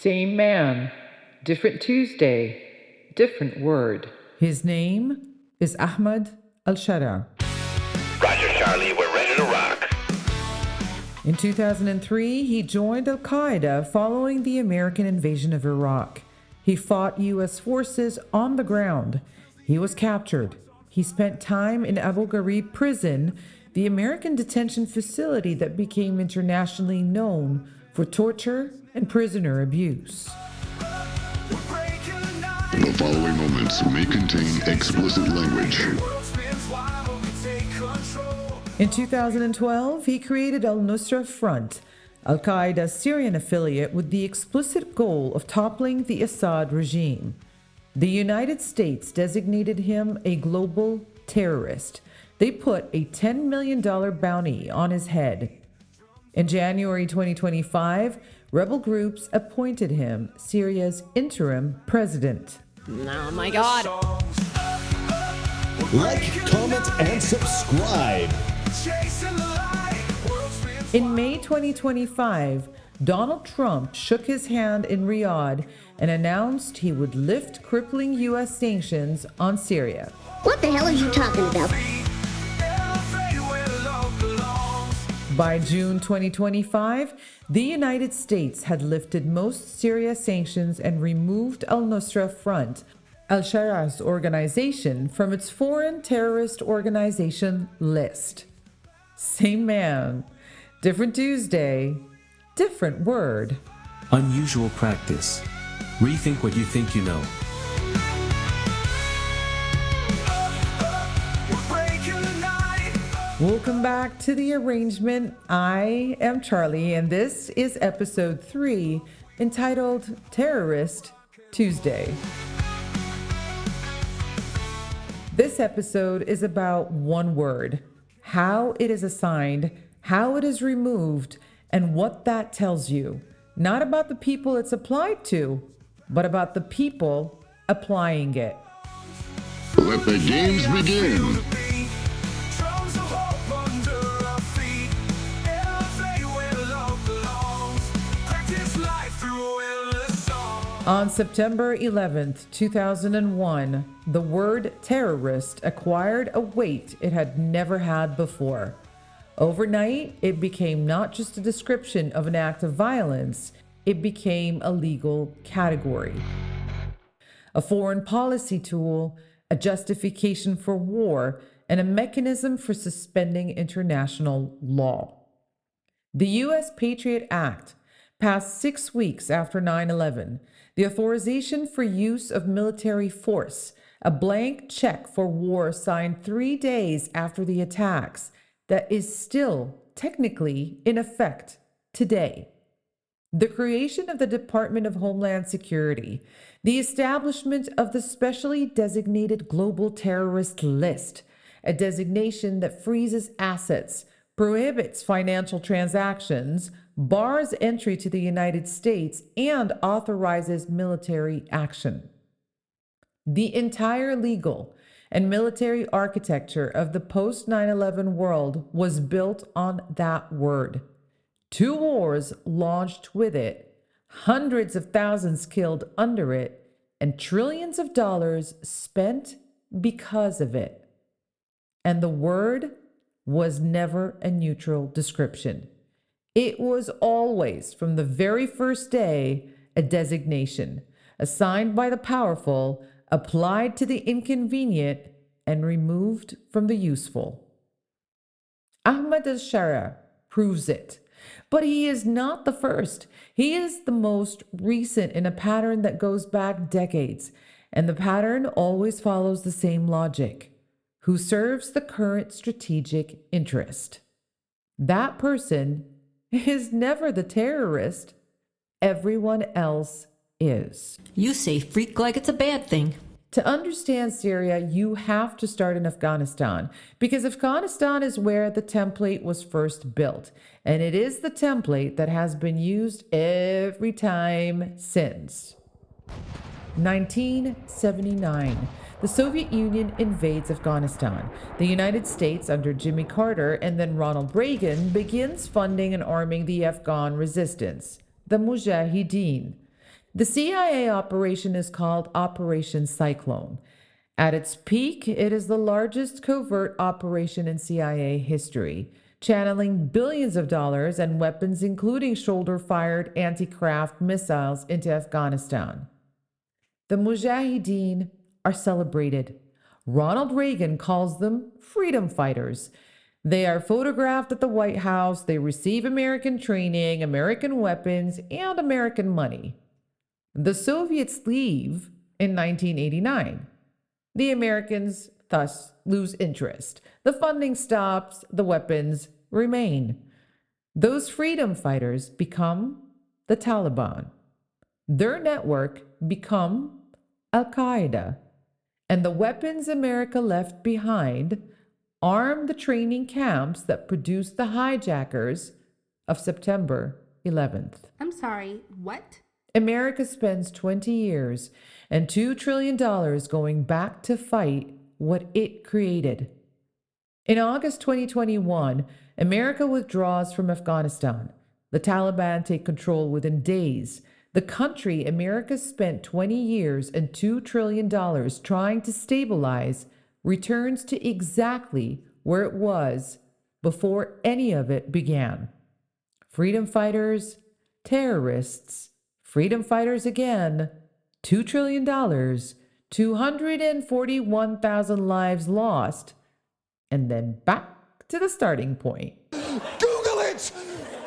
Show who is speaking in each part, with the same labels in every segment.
Speaker 1: Same man, different Tuesday, different word.
Speaker 2: His name is Ahmed al-Sharaa.
Speaker 3: Roger, Charlie, we're ready to rock.
Speaker 2: In 2003, he joined Al-Qaeda following the American invasion of Iraq. He fought U.S. forces on the ground. He was captured. He spent time in Abu Ghraib prison, the American detention facility that became internationally known for torture and prisoner abuse.
Speaker 4: The following moments may contain explicit language.
Speaker 2: In 2012, he created Al-Nusra Front, Al-Qaeda's Syrian affiliate with the explicit goal of toppling the Assad regime. The United States designated him a global terrorist. They put a $10 million bounty on his head. In January 2025, rebel groups appointed him Syria's interim president.
Speaker 5: Oh my God.
Speaker 6: Like, comment, and subscribe.
Speaker 2: In May 2025, Donald Trump shook his hand in Riyadh and announced he would lift crippling U.S. sanctions on Syria.
Speaker 7: What the hell are you talking about?
Speaker 2: By June 2025, the United States had lifted most Syria sanctions and removed Al-Nusra Front, al-Sharaa's organization, from its foreign terrorist organization list. Same man, different Tuesday, different word.
Speaker 8: Unusual practice. Rethink what you think you know.
Speaker 2: Welcome back to The Arrangement. I am Charlie, and this is episode 3, entitled Terrorist Tuesday. This episode is about one word, how it is assigned, how it is removed, and what that tells you. Not about the people it's applied to, but about the people applying it.
Speaker 4: Let the games begin.
Speaker 2: On September 11th, 2001, the word terrorist acquired a weight it had never had before. Overnight, it became not just a description of an act of violence, it became a legal category. A foreign policy tool, a justification for war, and a mechanism for suspending international law. The U.S. Patriot Act, passed 6 weeks after 9/11, the authorization for use of military force, a blank check for war signed 3 days after the attacks, that is still technically in effect today. The creation of the Department of Homeland Security, the establishment of the specially designated Global Terrorist List, a designation that freezes assets, prohibits financial transactions, bars entry to the United States, and authorizes military action. The entire legal and military architecture of the post-9/11 world was built on that word. 2 wars launched with it, hundreds of thousands killed under it, and trillions of dollars spent because of it. And the word was never a neutral description. It was always, from the very first day, a designation, assigned by the powerful, applied to the inconvenient, and removed from the useful. Ahmed al-Sharaa proves it. But he is not the first. He is the most recent in a pattern that goes back decades, and the pattern always follows the same logic. Who serves the current strategic interest? That person is never the terrorist. Everyone else is.
Speaker 5: You say freak like it's a bad thing.
Speaker 2: To understand Syria, you have to start in Afghanistan, because Afghanistan is where the template was first built, and it is the template that has been used every time since. 1979. The Soviet Union invades Afghanistan. The United States, under Jimmy Carter and then Ronald Reagan, begins funding and arming the Afghan resistance, the Mujahideen. The CIA operation is called Operation Cyclone. At its peak, it is the largest covert operation in CIA history, channeling billions of dollars and weapons, including shoulder-fired anti-craft missiles, into Afghanistan. The Mujahideen are celebrated. Ronald Reagan calls them freedom fighters. They are photographed at the White House. They receive American training, American weapons, and American money. The Soviets leave in 1989. The Americans thus lose interest. The funding stops, the weapons remain. Those freedom fighters become the Taliban. Their network become Al-Qaeda. And the weapons America left behind arm the training camps that produced the hijackers of September 11th.
Speaker 9: I'm sorry, what?
Speaker 2: America spends 20 years and $2 trillion going back to fight what it created. In August 2021, America withdraws from Afghanistan. The Taliban take control within days. The country America spent 20 years and $2 trillion trying to stabilize returns to exactly where it was before any of it began. Freedom fighters, terrorists, freedom fighters again, $2 trillion, 241,000 lives lost, and then back to the starting point.
Speaker 6: Google it!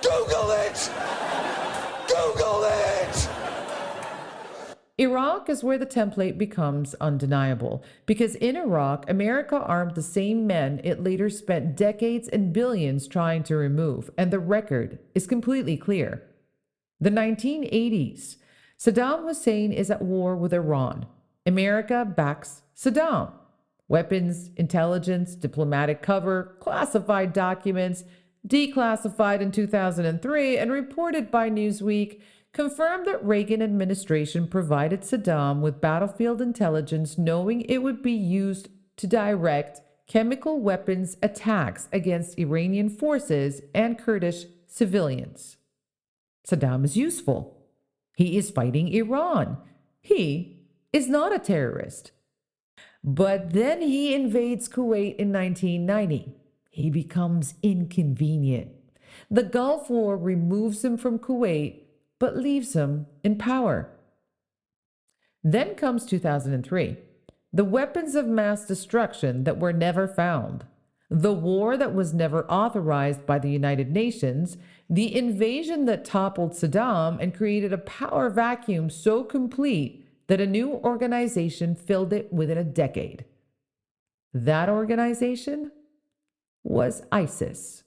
Speaker 6: Google it! Google it!
Speaker 2: Iraq is where the template becomes undeniable, because in Iraq, America armed the same men it later spent decades and billions trying to remove, and the record is completely clear. The 1980s, Saddam Hussein is at war with Iran. America backs Saddam. Weapons, intelligence, diplomatic cover, classified documents, declassified in 2003 and reported by Newsweek, confirmed that Reagan administration provided Saddam with battlefield intelligence knowing it would be used to direct chemical weapons attacks against Iranian forces and Kurdish civilians. Saddam is useful. He is fighting Iran. He is not a terrorist. But then he invades Kuwait in 1990. He becomes inconvenient. The Gulf War removes him from Kuwait, but leaves him in power. Then comes 2003, the weapons of mass destruction that were never found, the war that was never authorized by the United Nations, the invasion that toppled Saddam and created a power vacuum so complete that a new organization filled it within a decade. That organization was ISIS.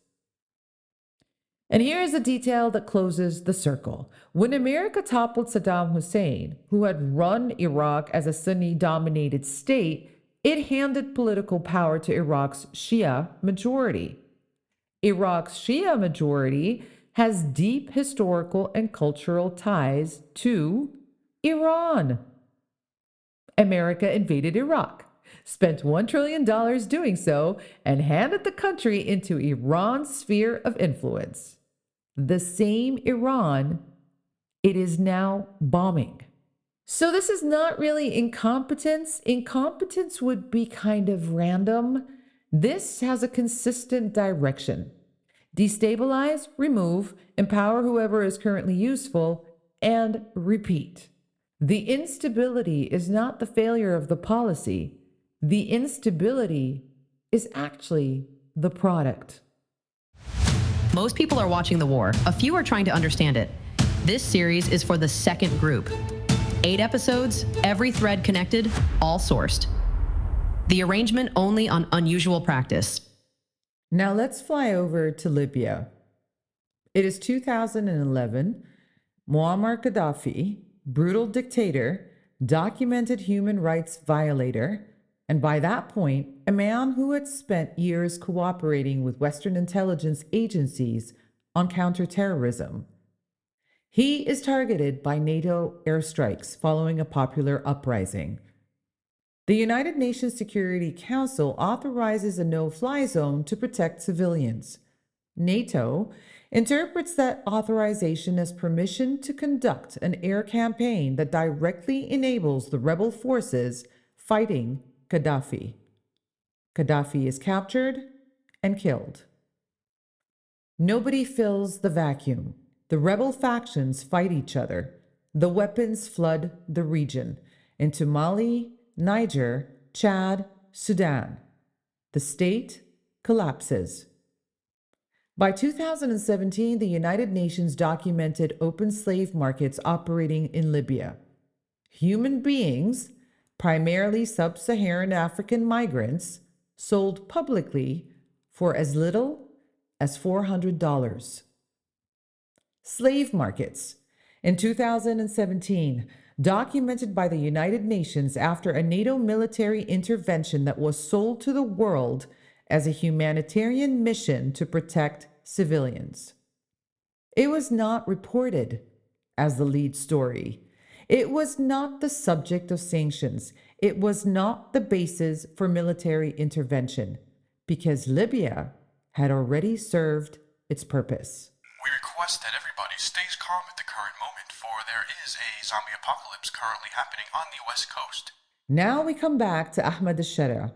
Speaker 2: And here's a detail that closes the circle. When America toppled Saddam Hussein, who had run Iraq as a Sunni-dominated state, it handed political power to Iraq's Shia majority. Iraq's Shia majority has deep historical and cultural ties to Iran. America invaded Iraq, spent $1 trillion doing so, and handed the country into Iran's sphere of influence. The same Iran it is now bombing. So this is not really incompetence. Incompetence would be kind of random. This has a consistent direction. Destabilize, remove, empower whoever is currently useful, and repeat. The instability is not the failure of the policy. The instability is actually the product.
Speaker 5: Most people are watching the war. A few are trying to understand it. This series is for the second group. 8 episodes, every thread connected, all sourced. The arrangement only on unusual practice.
Speaker 2: Now let's fly over to Libya. It is 2011. Muammar Gaddafi, brutal dictator, documented human rights violator, and by that point, a man who had spent years cooperating with Western intelligence agencies on counterterrorism. He is targeted by NATO airstrikes following a popular uprising. The United Nations Security Council authorizes a no-fly zone to protect civilians. NATO interprets that authorization as permission to conduct an air campaign that directly enables the rebel forces fighting Gaddafi. Gaddafi is captured and killed. Nobody fills the vacuum. The rebel factions fight each other. The weapons flood the region into Mali, Niger, Chad, Sudan. The state collapses. By 2017, the United Nations documented open slave markets operating in Libya. Human beings, primarily sub-Saharan African migrants, sold publicly for as little as $400. Slave markets. In 2017, documented by the United Nations after a NATO military intervention that was sold to the world as a humanitarian mission to protect civilians. It was not reported as the lead story. It was not the subject of sanctions. It was not the basis for military intervention, because Libya had already served its purpose.
Speaker 9: We request that everybody stays calm at the current moment, for there is a zombie apocalypse currently happening on the West Coast.
Speaker 2: Now we come back to Ahmed al-Sharaa,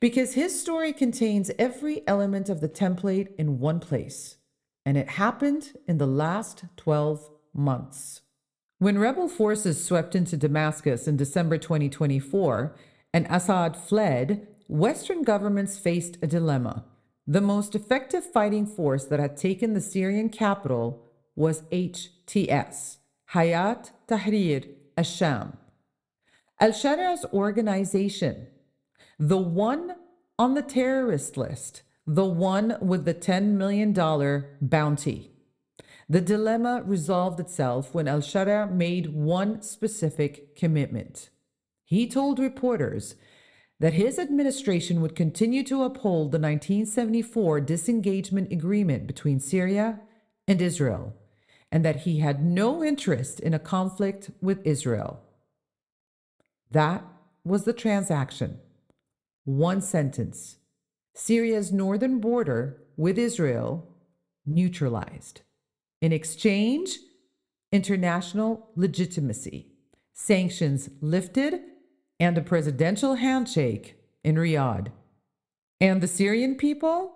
Speaker 2: because his story contains every element of the template in one place, and it happened in the last 12 months. When rebel forces swept into Damascus in December 2024 and Assad fled, Western governments faced a dilemma. The most effective fighting force that had taken the Syrian capital was HTS, Hayat Tahrir al-Sham, al-Sharaa's organization, the one on the terrorist list, the one with the $10 million bounty. The dilemma resolved itself when al-Sharaa made one specific commitment. He told reporters that his administration would continue to uphold the 1974 disengagement agreement between Syria and Israel, and that he had no interest in a conflict with Israel. That was the transaction. One sentence. Syria's northern border with Israel neutralized. In exchange, international legitimacy, sanctions lifted, and a presidential handshake in Riyadh. And the Syrian people?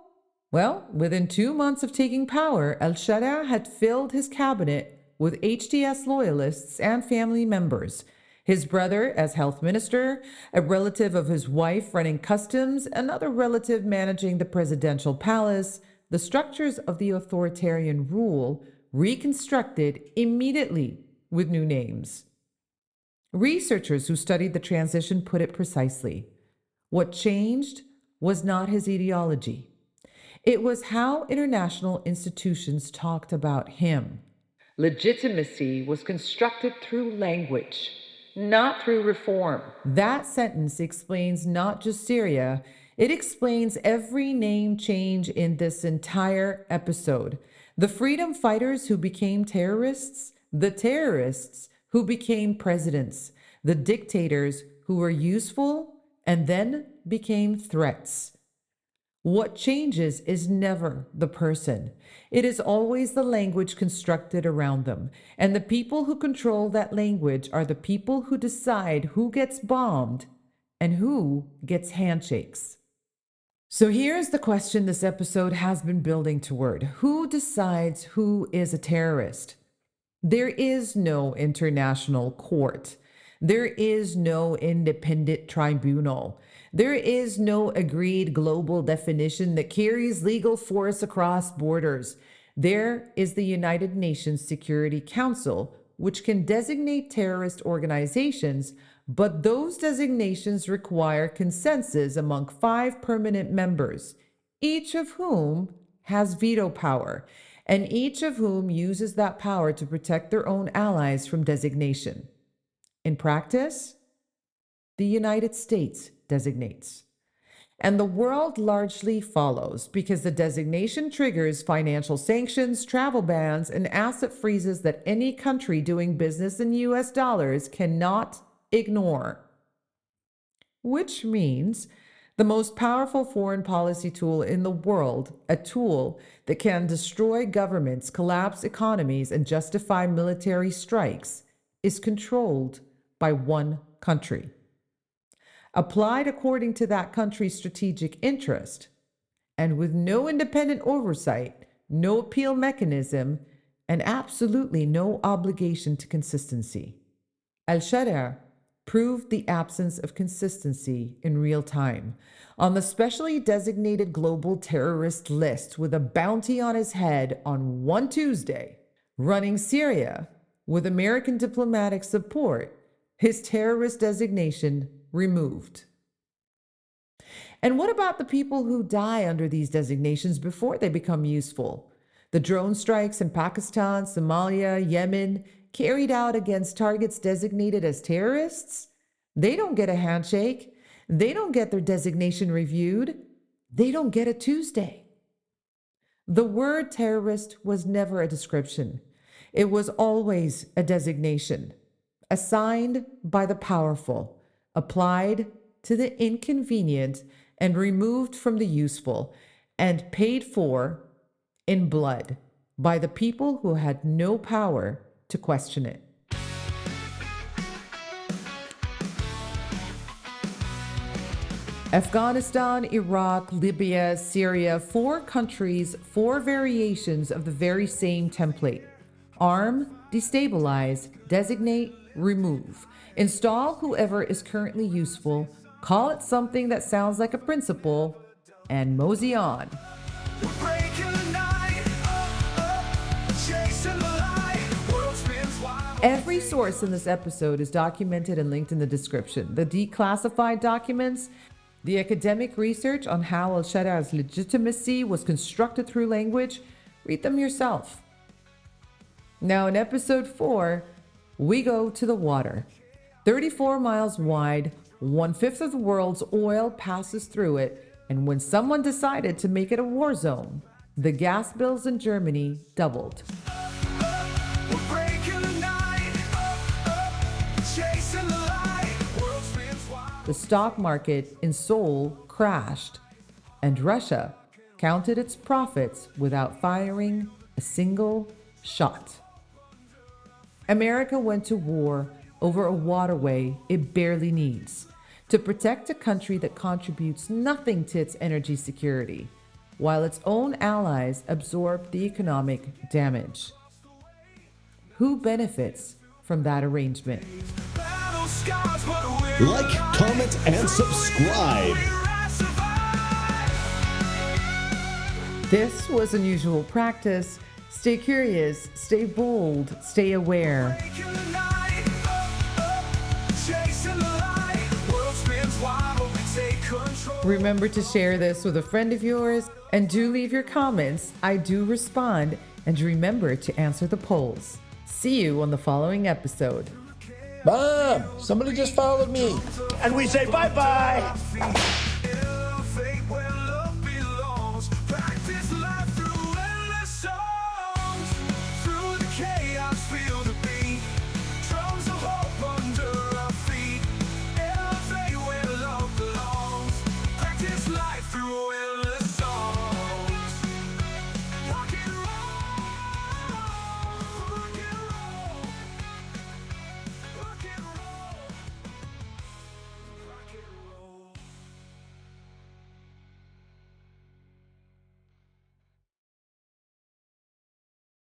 Speaker 2: Well, within 2 months of taking power, al-Sharaa had filled his cabinet with HTS loyalists and family members. His brother as health minister, a relative of his wife running customs, another relative managing the presidential palace, the structures of the authoritarian rule reconstructed immediately with new names. Researchers who studied the transition put it precisely. What changed was not his ideology. It was how international institutions talked about him.
Speaker 1: Legitimacy was constructed through language, not through reform.
Speaker 2: That sentence explains not just Syria, it explains every name change in this entire episode. The freedom fighters who became terrorists, the terrorists who became presidents, the dictators who were useful and then became threats. What changes is never the person. It is always the language constructed around them. And the people who control that language are the people who decide who gets bombed and who gets handshakes. So here's the question this episode has been building toward. Who decides who is a terrorist? There is no international court. There is no independent tribunal. There is no agreed global definition that carries legal force across borders. There is the United Nations Security Council, which can designate terrorist organizations, but those designations require consensus among 5 permanent members, each of whom has veto power, and each of whom uses that power to protect their own allies from designation. In practice, the United States designates. And the world largely follows because the designation triggers financial sanctions, travel bans, and asset freezes that any country doing business in US dollars cannot ignore. Which means The most powerful foreign policy tool in the world, a tool that can destroy governments, collapse economies, and justify military strikes, is controlled by one country. Applied according to that country's strategic interest, and with no independent oversight, no appeal mechanism, and absolutely no obligation to consistency. Al-Sharaa proved the absence of consistency in real time. On the specially designated global terrorist list with a bounty on his head on one Tuesday, running Syria with American diplomatic support, his terrorist designation removed. And what about the people who die under these designations before they become useful? The drone strikes in Pakistan, Somalia, Yemen, carried out against targets designated as terrorists? They don't get a handshake. They don't get their designation reviewed. They don't get a Tuesday. The word terrorist was never a description. It was always a designation, assigned by the powerful, applied to the inconvenient, and removed from the useful, and paid for in blood by the people who had no power to question it. Afghanistan, Iraq, Libya, Syria, 4 countries, 4 variations of the very same template. Arm, destabilize, designate, remove. Install whoever is currently useful, call it something that sounds like a principle, and mosey on. Every source in this episode is documented and linked in the description. The declassified documents, the academic research on how al-Sharaa's legitimacy was constructed through language, read them yourself. Now in episode 4, we go to the water. 34 miles wide, 1/5 of the world's oil passes through it, and when someone decided to make it a war zone, the gas bills in Germany doubled. The stock market in Seoul crashed, and Russia counted its profits without firing a single shot. America went to war over a waterway it barely needs to protect a country that contributes nothing to its energy security, while its own allies absorb the economic damage. Who benefits from that arrangement?
Speaker 10: Like, comment, and subscribe.
Speaker 2: This was Unusual Practice. Stay curious, stay bold, stay aware. Remember to share this with a friend of yours, and do leave your comments. I do respond, and remember to answer the polls. See you on the following episode.
Speaker 10: Mom, somebody just followed me.
Speaker 6: And we say bye-bye. Practice life through endless songs, through the chaos, feel